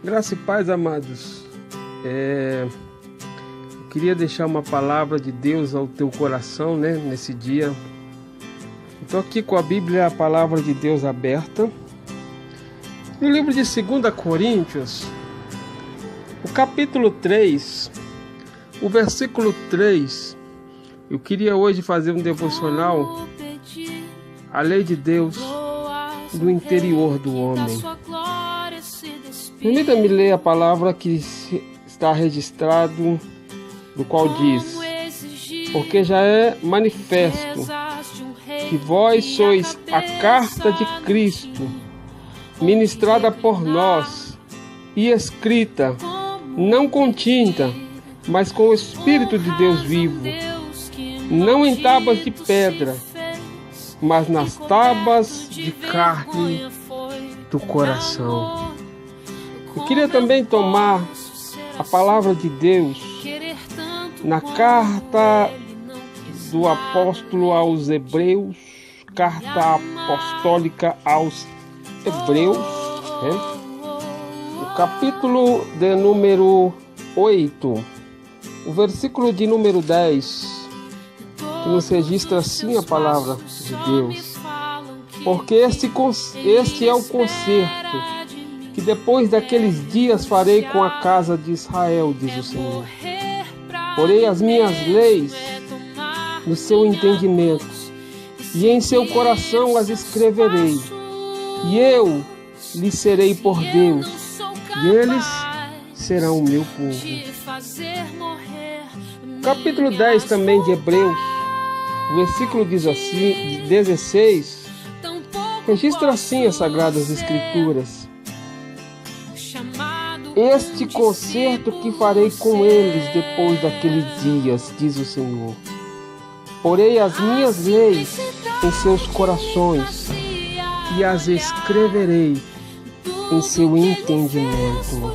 Graça e paz, amados. Eu queria deixar uma palavra de Deus ao teu coração, nesse dia. Estou aqui com a Bíblia, a palavra de Deus aberta. No livro de 2 Coríntios, o capítulo 3, o versículo 3. Eu queria hoje fazer um devocional, a lei de Deus do interior do homem. Permita-me ler a palavra que está registrado, do qual diz: porque já é manifesto que vós sois a carta de Cristo, ministrada por nós e escrita, não com tinta, mas com o Espírito de Deus vivo, não em tábuas de pedra, mas nas tábuas de carne do coração. Eu queria também tomar a palavra de Deus na carta do apóstolo aos Hebreus, carta apostólica aos Hebreus, o capítulo de número 8, o versículo de número 10, que nos registra assim a palavra de Deus: porque este é o concerto que depois daqueles dias farei com a casa de Israel, diz o Senhor. Porei as minhas leis no seu entendimento, e em seu coração as escreverei, e eu lhes serei por Deus, e eles serão o meu povo. Capítulo 10 também de Hebreus, versículo 16, registra assim as Sagradas Escrituras: este concerto que farei com eles depois daqueles dias, diz o Senhor. Porei as minhas leis em seus corações e as escreverei em seu entendimento.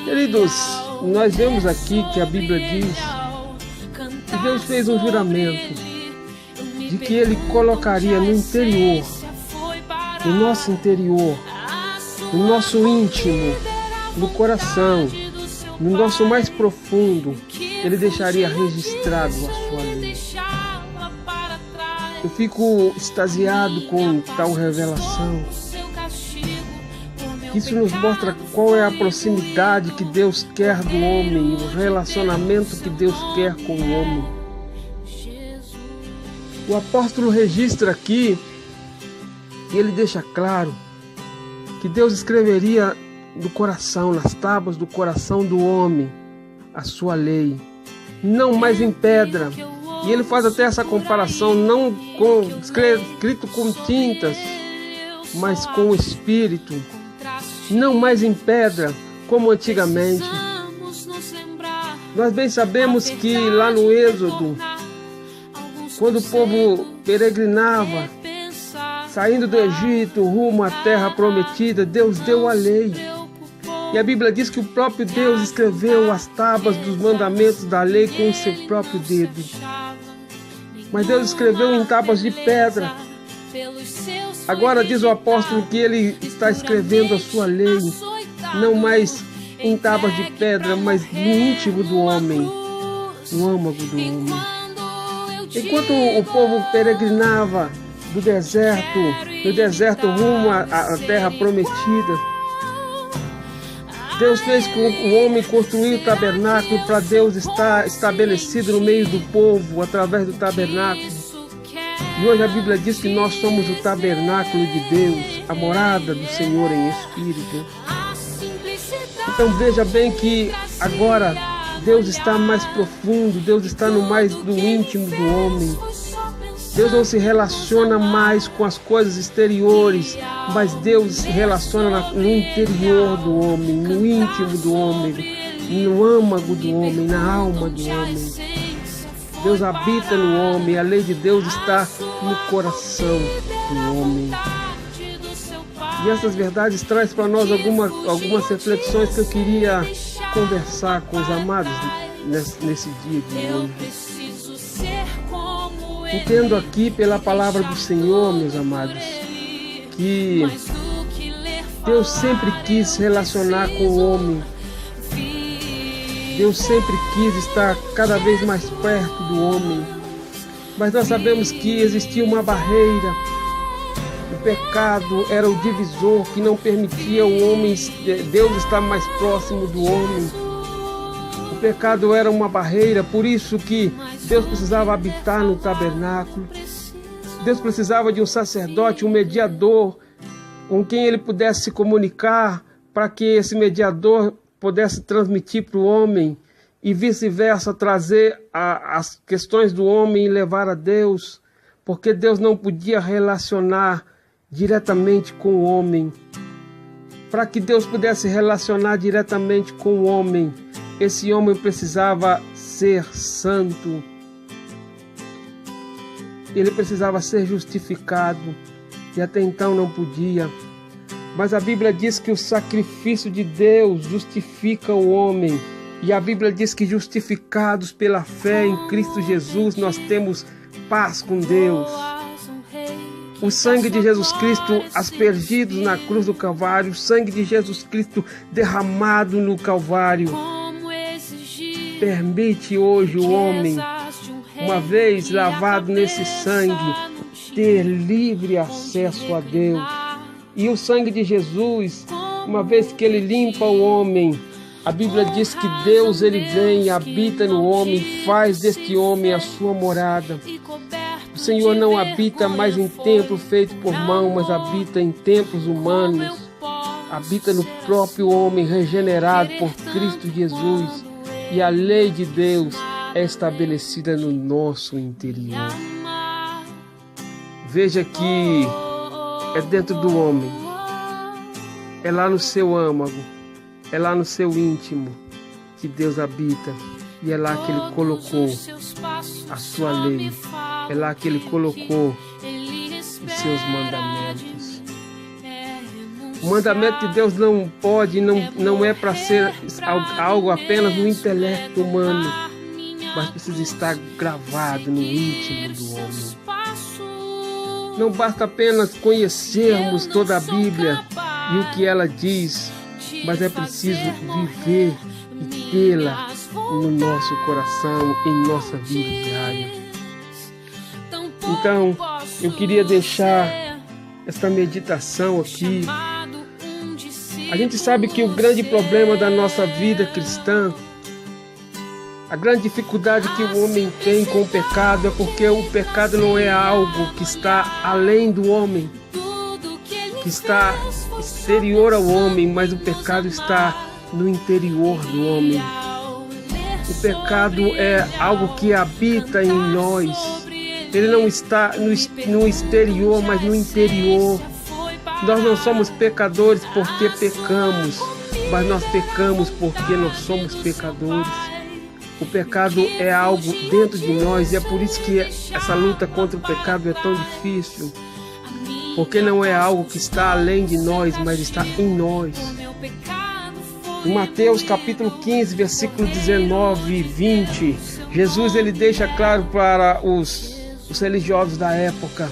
Queridos, nós vemos aqui que a Bíblia diz que Deus fez um juramento de que Ele colocaria no interior, no nosso interior, no nosso íntimo, no coração, no nosso mais profundo, Ele deixaria registrado a sua lei. Eu fico extasiado com tal revelação. Isso nos mostra qual é a proximidade que Deus quer do homem, o relacionamento que Deus quer com o homem. O apóstolo registra aqui, e ele deixa claro que Deus escreveria no coração, nas tábuas do coração do homem, a sua lei, não mais em pedra. E ele faz até essa comparação, não escrito com tintas, mas com o Espírito, não mais em pedra, como antigamente. Nós bem sabemos que lá no Êxodo, quando o povo peregrinava, saindo do Egito rumo à terra prometida, Deus deu a lei. E a Bíblia diz que o próprio Deus escreveu as tábuas dos mandamentos da lei com o seu próprio dedo. Mas Deus escreveu em tábuas de pedra. Agora diz o apóstolo que ele está escrevendo a sua lei, não mais em tábuas de pedra, mas no íntimo do homem, no âmago do homem. Enquanto o povo peregrinava do deserto rumo à terra prometida, Deus fez com que o homem construir o tabernáculo para Deus estar estabelecido no meio do povo através do tabernáculo. E hoje a Bíblia diz que nós somos o tabernáculo de Deus, a morada do Senhor em Espírito. Então veja bem que agora Deus está mais profundo, Deus está no mais do íntimo do homem. Deus não se relaciona mais com as coisas exteriores, mas Deus se relaciona no interior do homem, no íntimo do homem, no âmago do homem, na alma do homem. Deus habita no homem, a lei de Deus está no coração do homem. E essas verdades trazem para nós algumas reflexões que eu queria conversar com os amados nesse dia de hoje. Entendo aqui pela palavra do Senhor, meus amados, que Deus sempre quis se relacionar com o homem. Deus sempre quis estar cada vez mais perto do homem. Mas nós sabemos que existia uma barreira. O pecado era o divisor que não permitia o homem, Deus estar mais próximo do homem. O pecado era uma barreira, por isso que Deus precisava habitar no tabernáculo. Deus precisava de um sacerdote, um mediador, com quem ele pudesse se comunicar, para que esse mediador pudesse transmitir para o homem e vice-versa, trazer as questões do homem e levar a Deus, porque Deus não podia relacionar diretamente com o homem. Para que Deus pudesse relacionar diretamente com o homem, esse homem precisava ser santo. Ele precisava ser justificado e até então não podia. Mas a Bíblia diz que o sacrifício de Deus justifica o homem. E a Bíblia diz que justificados pela fé em Cristo Jesus, nós temos paz com Deus. O sangue de Jesus Cristo aspergido na cruz do Calvário, o sangue de Jesus Cristo derramado no Calvário, permite hoje o homem, uma vez lavado nesse sangue, ter livre acesso a Deus. E o sangue de Jesus, uma vez que ele limpa o homem, a Bíblia diz que Deus ele vem e habita no homem, faz deste homem a sua morada. O Senhor não habita mais em templo feito por mão, mas habita em templos humanos. Habita no próprio homem regenerado por Cristo Jesus. E a lei de Deus é estabelecida no nosso interior. Veja que é dentro do homem, é lá no seu âmago, é lá no seu íntimo que Deus habita. E é lá que Ele colocou a sua lei, é lá que Ele colocou os seus mandamentos. O mandamento de Deus não pode, não é para ser algo apenas no intelecto humano, mas precisa estar gravado no íntimo do homem. Não basta apenas conhecermos toda a Bíblia e o que ela diz, mas é preciso viver e tê-la no nosso coração, em nossa vida diária. Então, eu queria deixar esta meditação aqui. A gente sabe que o grande problema da nossa vida cristã, a grande dificuldade que o homem tem com o pecado é porque o pecado não é algo que está além do homem, que está exterior ao homem, mas o pecado está no interior do homem. O pecado é algo que habita em nós. Ele não está no exterior, mas no interior. Nós não somos pecadores porque pecamos, mas nós pecamos porque nós somos pecadores. O pecado é algo dentro de nós e é por isso que essa luta contra o pecado é tão difícil. Porque não é algo que está além de nós, mas está em nós. Em Mateus capítulo 15, versículo 19 e 20, Jesus ele deixa claro para os religiosos da época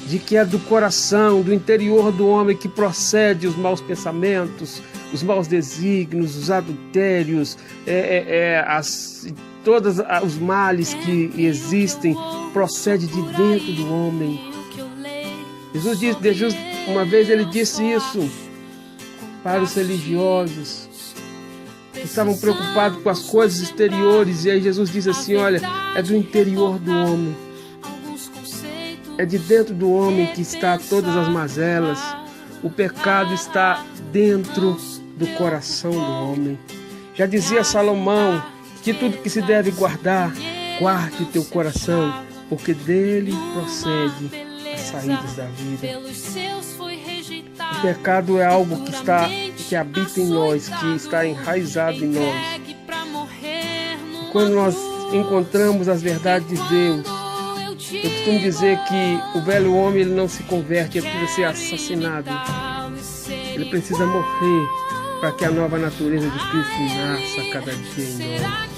de que é do coração, do interior do homem que procede os maus pensamentos, os maus desígnios, os adultérios, todos os males que existem, procede de dentro do homem. Jesus uma vez ele disse isso para os religiosos que estavam preocupados com as coisas exteriores, e aí Jesus diz assim: olha, é do interior do homem, é de dentro do homem que está todas as mazelas. O pecado está dentro do coração do homem. Já dizia Salomão que tudo que se deve guardar, guarde teu coração, porque dele procede as saídas da vida. O pecado é algo que habita em nós, que está enraizado em nós. E quando nós encontramos as verdades de Deus, eu costumo dizer que o velho homem ele não se converte, ele precisa ser assassinado. Ele precisa morrer para que a nova natureza de Cristo nasça a cada dia em nós.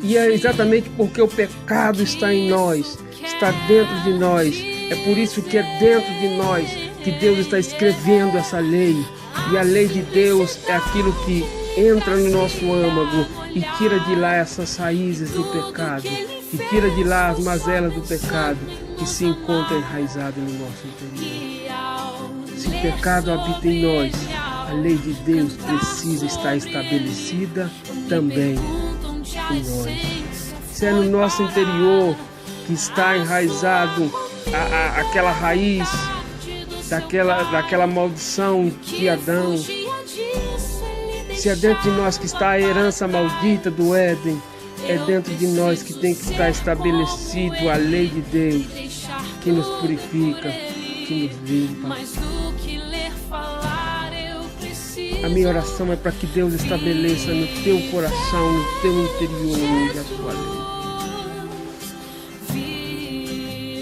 E é exatamente porque o pecado está em nós, está dentro de nós. É por isso que é dentro de nós que Deus está escrevendo essa lei. E a lei de Deus é aquilo que entra no nosso âmago e tira de lá essas raízes do pecado, e tira de lá as mazelas do pecado que se encontra enraizado no nosso interior. Se o pecado habita em nós, a lei de Deus precisa estar estabelecida também em nós. Se é no nosso interior que está enraizado aquela raiz daquela maldição de Adão, se é dentro de nós que está a herança maldita do Éden, é dentro de nós que tem que estar estabelecido a lei de Deus, que nos purifica, que nos limpa. A minha oração é para que Deus estabeleça no teu coração, no teu interior hoje a sua lei.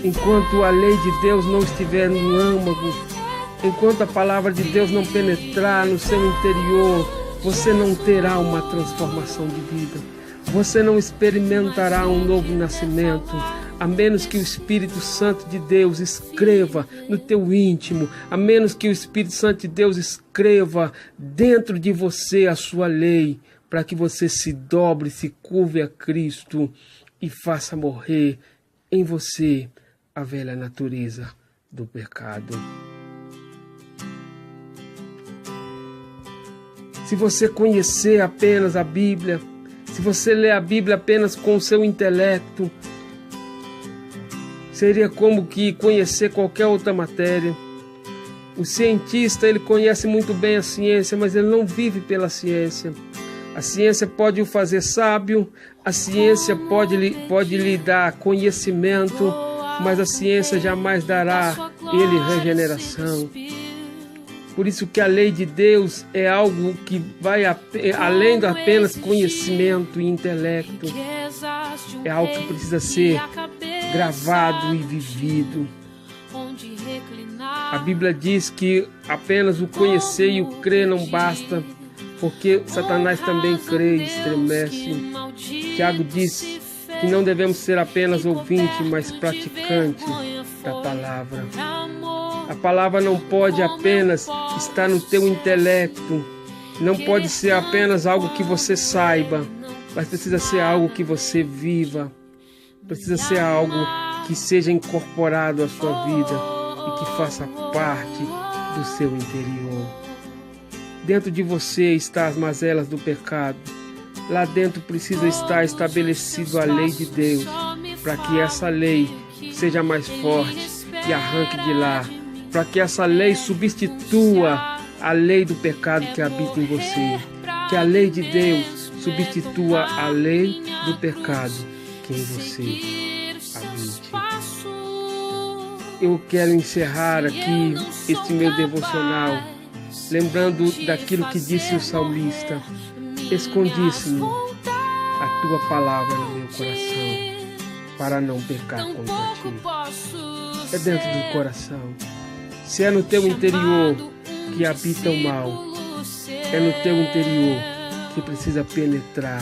Enquanto a lei de Deus não estiver no âmago, enquanto a palavra de Deus não penetrar no seu interior, você não terá uma transformação de vida. Você não experimentará um novo nascimento, a menos que o Espírito Santo de Deus escreva no teu íntimo, a menos que o Espírito Santo de Deus escreva dentro de você a sua lei, para que você se dobre, se curve a Cristo e faça morrer em você a velha natureza do pecado. Se você conhecer apenas a Bíblia, se você ler a Bíblia apenas com o seu intelecto, seria como que conhecer qualquer outra matéria. O cientista, ele conhece muito bem a ciência, mas ele não vive pela ciência. A ciência pode o fazer sábio, a ciência pode lhe dar conhecimento, mas a ciência jamais dará ele regeneração. Por isso que a lei de Deus é algo que vai além de apenas conhecimento e intelecto. É algo que precisa ser gravado e vivido. A Bíblia diz que apenas o conhecer e o crer não basta, porque Satanás também crê e estremece. Tiago diz que não devemos ser apenas ouvinte, mas praticante da palavra. A palavra não pode apenas estar no teu intelecto, não pode ser apenas algo que você saiba, mas precisa ser algo que você viva, precisa ser algo que seja incorporado à sua vida e que faça parte do seu interior. Dentro de você estão as mazelas do pecado, lá dentro precisa estar estabelecido a lei de Deus, para que essa lei seja mais forte e arranque de lá, para que essa lei substitua a lei do pecado que habita em você, que a lei de Deus substitua a lei do pecado que em você habite. Eu quero encerrar aqui este meu devocional, lembrando daquilo que disse o salmista: escondi-se-me a tua palavra no meu coração, para não pecar contra ti. É dentro do coração. Se é no teu interior que habita o mal, é no teu interior que precisa penetrar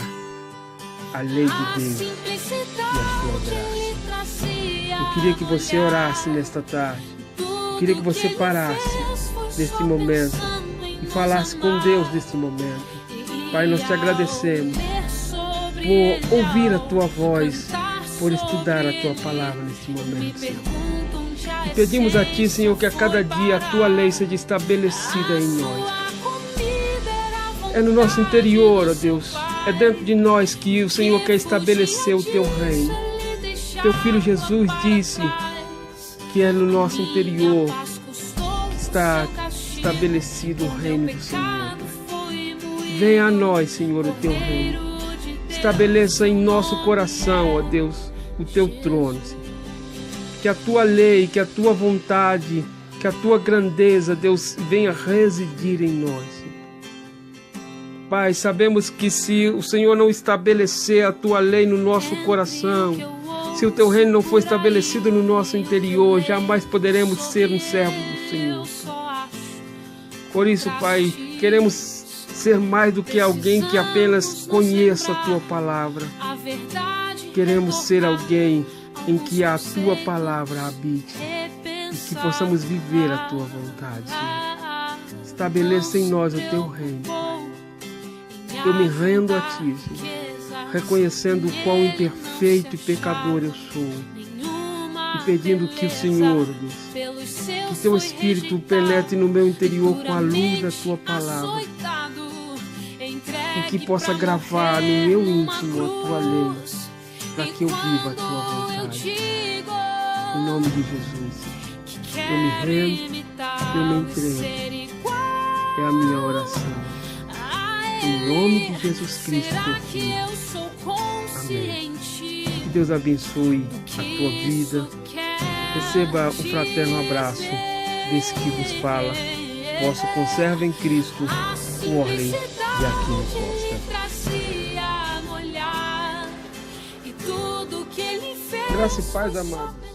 a lei de Deus e a sua graça. Eu queria que você orasse nesta tarde. Eu queria que você parasse neste momento e falasse com Deus neste momento. Pai, nós te agradecemos por ouvir a tua voz, por estudar a tua palavra neste momento, Senhor. E pedimos a Ti, Senhor, que a cada dia a Tua lei seja estabelecida em nós. É no nosso interior, ó Deus, é dentro de nós que o Senhor quer estabelecer o Teu reino. Teu Filho Jesus disse que é no nosso interior que está estabelecido o reino do Senhor. Venha a nós, Senhor, o Teu reino. Estabeleça em nosso coração, ó Deus, o Teu trono, Senhor. Que a Tua lei, que a Tua vontade, que a Tua grandeza, Deus, venha residir em nós. Pai, sabemos que se o Senhor não estabelecer a Tua lei no nosso coração, se o Teu reino não for estabelecido no nosso interior, jamais poderemos ser um servo do Senhor. Por isso, Pai, queremos ser mais do que alguém que apenas conheça a Tua palavra. Queremos ser alguém em que a Tua palavra habite. e que possamos viver a tua vontade, Senhor. Estabeleça em nós o teu reino, Pai. Eu me rendo a ti, Senhor, reconhecendo o quão imperfeito e pecador eu sou, e pedindo que o Senhor, Deus, que teu Espírito penetre no meu interior com a luz da tua palavra, e que possa gravar no meu íntimo a tua lei, para que eu viva a tua vontade. Em nome de Jesus, eu me rendo, eu me entrego. É a minha oração. Em nome de Jesus Cristo, teu Filho. Amém. Que Deus abençoe a tua vida. Receba um fraterno abraço desse que vos fala, vosso conservo em Cristo, o Orley de Aquino Costa. Graça e paz, amados.